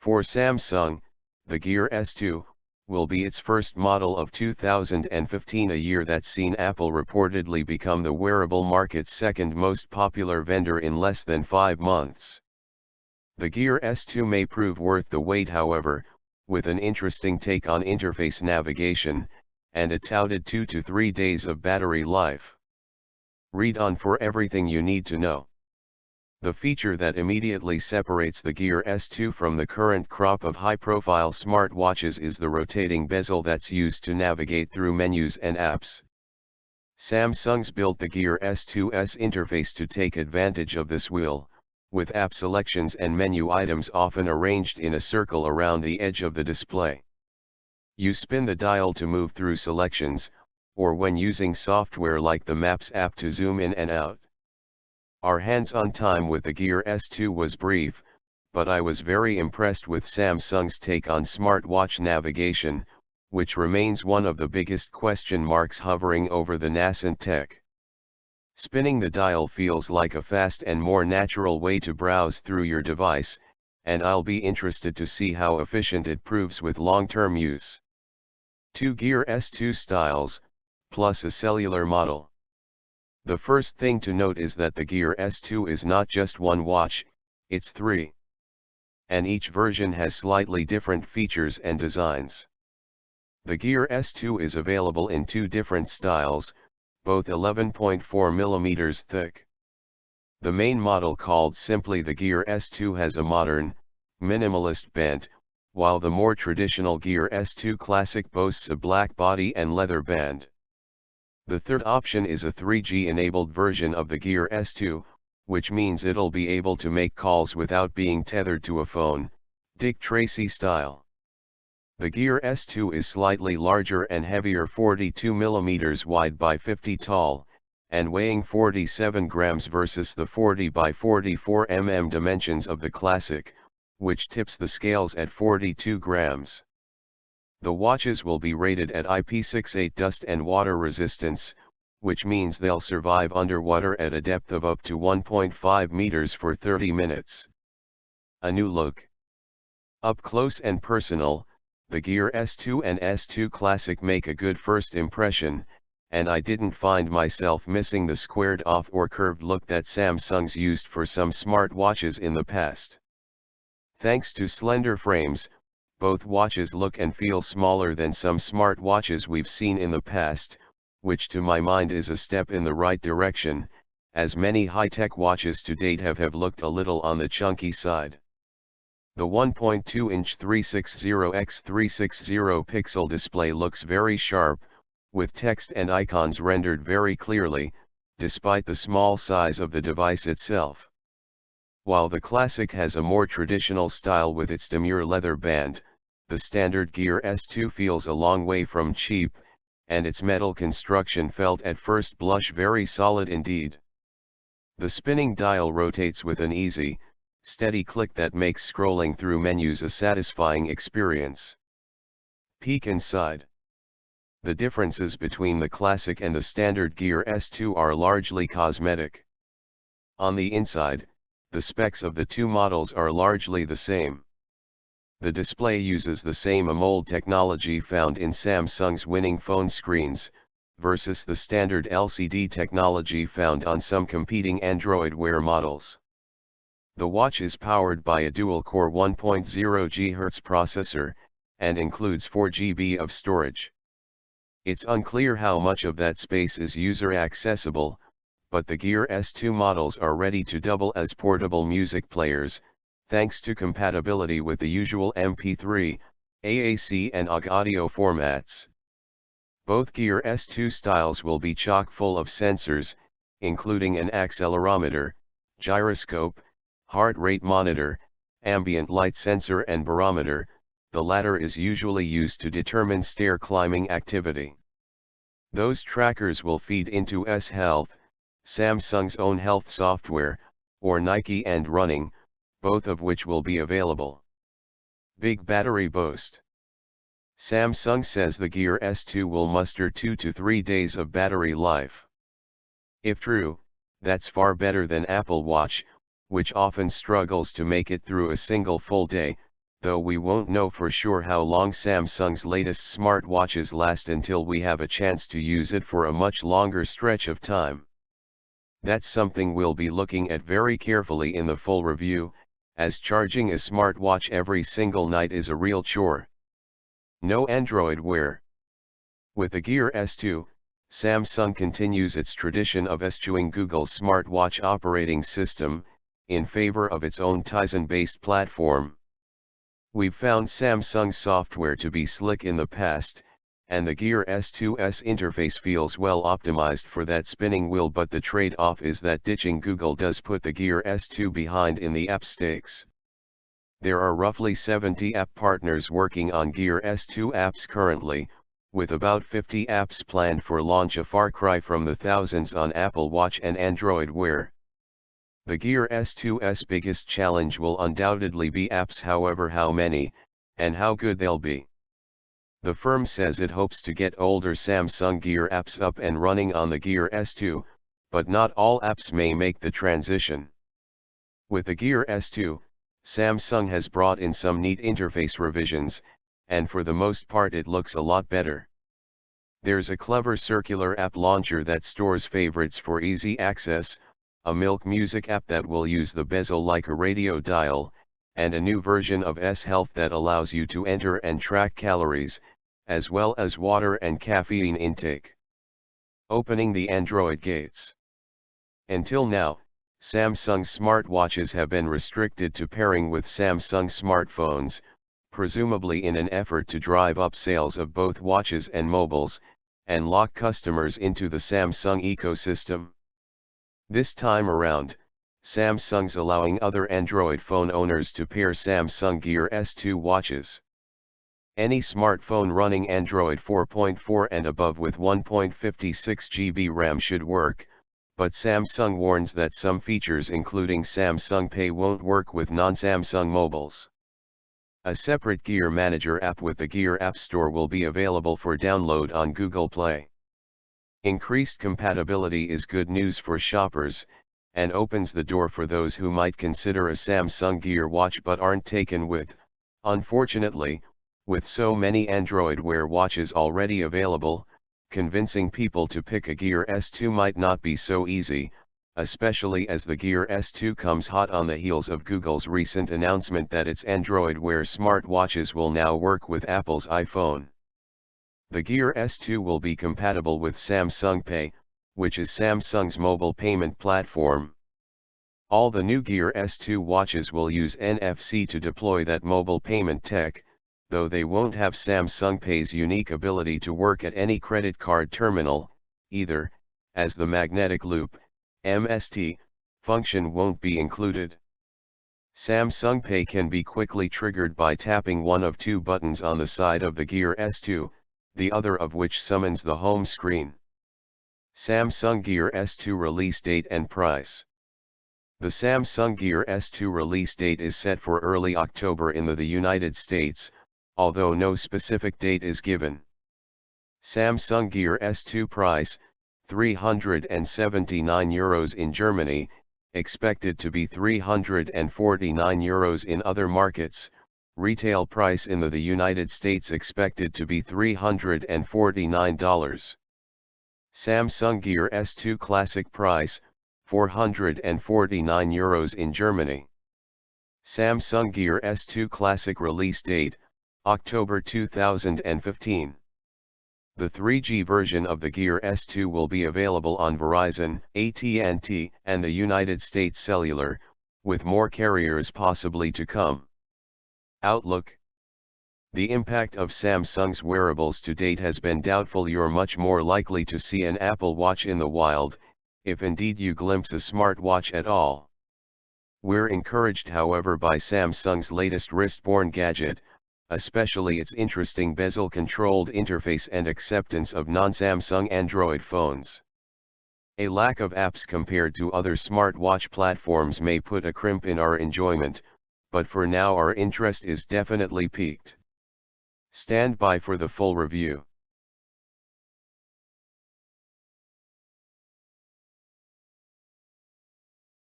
For Samsung, the Gear S2 will be its first model of 2015, a year that's seen Apple reportedly become the wearable market's second most popular vendor in less than 5 months. The Gear S2 may prove worth the wait, however, with an interesting take on interface navigation, and a touted 2 to 3 days of battery life. Read on for everything you need to know. The feature that immediately separates the Gear S2 from the current crop of high-profile smartwatches is the rotating bezel that's used to navigate through menus and apps. Samsung's built the Gear S2's interface to take advantage of this wheel, with app selections and menu items often arranged in a circle around the edge of the display. You spin the dial to move through selections, or when using software like the Maps app to zoom in and out. Our hands-on time with the Gear S2 was brief, but I was very impressed with Samsung's take on smartwatch navigation, which remains one of the biggest question marks hovering over the nascent tech. Spinning the dial feels like a fast and more natural way to browse through your device, and I'll be interested to see how efficient it proves with long-term use. 2 Gear S2 styles, plus a cellular model. The first thing to note is that the Gear S2 is not just one watch, it's 3. And each version has slightly different features and designs. The Gear S2 is available in 2 different styles, both 11.4 mm thick. The main model, called simply the Gear S2, has a modern, minimalist band, while the more traditional Gear S2 Classic boasts a black body and leather band. The third option is a 3G-enabled version of the Gear S2, which means it'll be able to make calls without being tethered to a phone, Dick Tracy style. The Gear S2 is slightly larger and heavier, 42 mm wide by 50 tall, and weighing 47 grams versus the 40 by 44 mm dimensions of the Classic, which tips the scales at 42 grams. The watches will be rated at IP68 dust and water resistance, which means they'll survive underwater at a depth of up to 1.5 meters for 30 minutes. A new look. Up close and personal, the Gear S2 and S2 Classic make a good first impression, and I didn't find myself missing the squared off or curved look that Samsung's used for some smartwatches in the past. Thanks to slender frames, both watches look and feel smaller than some smartwatches we've seen in the past, which to my mind is a step in the right direction, as many high-tech watches to date have looked a little on the chunky side. The 1.2-inch 360x360 pixel display looks very sharp, with text and icons rendered very clearly, despite the small size of the device itself. While the Classic has a more traditional style with its demure leather band, the standard Gear S2 feels a long way from cheap, and its metal construction felt at first blush very solid indeed. The spinning dial rotates with an easy, steady click that makes scrolling through menus a satisfying experience. Peek inside. The differences between the Classic and the standard Gear S2 are largely cosmetic. On the inside, the specs of the two models are largely the same. The display uses the same AMOLED technology found in Samsung's winning phone screens, versus the standard LCD technology found on some competing Android Wear models. The watch is powered by a dual-core 1.0 GHz processor, and includes 4 GB of storage. It's unclear how much of that space is user-accessible, but the Gear S2 models are ready to double as portable music players, thanks to compatibility with the usual MP3, AAC and OGG audio formats. Both Gear S2 styles will be chock full of sensors, including an accelerometer, gyroscope, heart rate monitor, ambient light sensor and barometer. The latter is usually used to determine stair climbing activity. Those trackers will feed into S-Health, Samsung's own health software, or Nike and Running, both of which will be available. Big battery boast. Samsung says the Gear S2 will muster 2 to 3 days of battery life. If true, that's far better than Apple Watch, which often struggles to make it through a single full day, though we won't know for sure how long Samsung's latest smartwatches last until we have a chance to use it for a much longer stretch of time. That's something we'll be looking at very carefully in the full review, as charging a smartwatch every single night is a real chore. No Android Wear. With the Gear S2, Samsung continues its tradition of eschewing Google's smartwatch operating system, in favor of its own Tizen-based platform. We've found Samsung's software to be slick in the past, and the Gear S2's interface feels well optimized for that spinning wheel, but the trade-off is that ditching Google does put the Gear S2 behind in the app stakes. There are roughly 70 app partners working on Gear S2 apps currently, with about 50 apps planned for launch, a far cry from the thousands on Apple Watch and Android Wear. The Gear S2's biggest challenge will undoubtedly be apps, however how many, and how good they'll be. The firm says it hopes to get older Samsung Gear apps up and running on the Gear S2, but not all apps may make the transition. With the Gear S2, Samsung has brought in some neat interface revisions, and for the most part it looks a lot better. There's a clever circular app launcher that stores favorites for easy access, a Milk Music app that will use the bezel like a radio dial, and a new version of S-Health that allows you to enter and track calories, as well as water and caffeine intake. Opening the Android gates. Until now, Samsung's smartwatches have been restricted to pairing with Samsung smartphones, presumably in an effort to drive up sales of both watches and mobiles, and lock customers into the Samsung ecosystem. This time around, Samsung's allowing other Android phone owners to pair Samsung Gear S2 watches. Any smartphone running Android 4.4 and above with 1.56 GB RAM should work, but Samsung warns that some features including Samsung Pay won't work with non-Samsung mobiles. A separate Gear Manager app with the Gear App Store will be available for download on Google Play. Increased compatibility is good news for shoppers, and opens the door for those who might consider a Samsung Gear watch but aren't taken with. Unfortunately, with so many Android Wear watches already available, convincing people to pick a Gear S2 might not be so easy, especially as the Gear S2 comes hot on the heels of Google's recent announcement that its Android Wear smartwatches will now work with Apple's iPhone. The Gear S2 will be compatible with Samsung Pay, which is Samsung's mobile payment platform. All the new Gear S2 watches will use NFC to deploy that mobile payment tech, though they won't have Samsung Pay's unique ability to work at any credit card terminal, either, as the magnetic loop, MST, function won't be included. Samsung Pay can be quickly triggered by tapping one of two buttons on the side of the Gear S2, the other of which summons the home screen. Samsung Gear S2 release date and price. The Samsung Gear S2 release date is set for early October in the United States, although no specific date is given. Samsung Gear S2 price, €379 in Germany, expected to be €349 in other markets. Retail price in the United States expected to be $349. Samsung Gear S2 Classic price, €449 in Germany. Samsung Gear S2 Classic release date, October 2015. The 3G version of the Gear S2 will be available on Verizon, AT&T, and the United States Cellular, with more carriers possibly to come. Outlook. The impact of Samsung's wearables to date has been doubtful. You're much more likely to see an Apple Watch in the wild, if indeed you glimpse a smartwatch at all. We're encouraged, however, by Samsung's latest wrist-borne gadget, especially its interesting bezel-controlled interface and acceptance of non-Samsung Android phones. A lack of apps compared to other smartwatch platforms may put a crimp in our enjoyment, but for now our interest is definitely piqued. Stand by for the full review.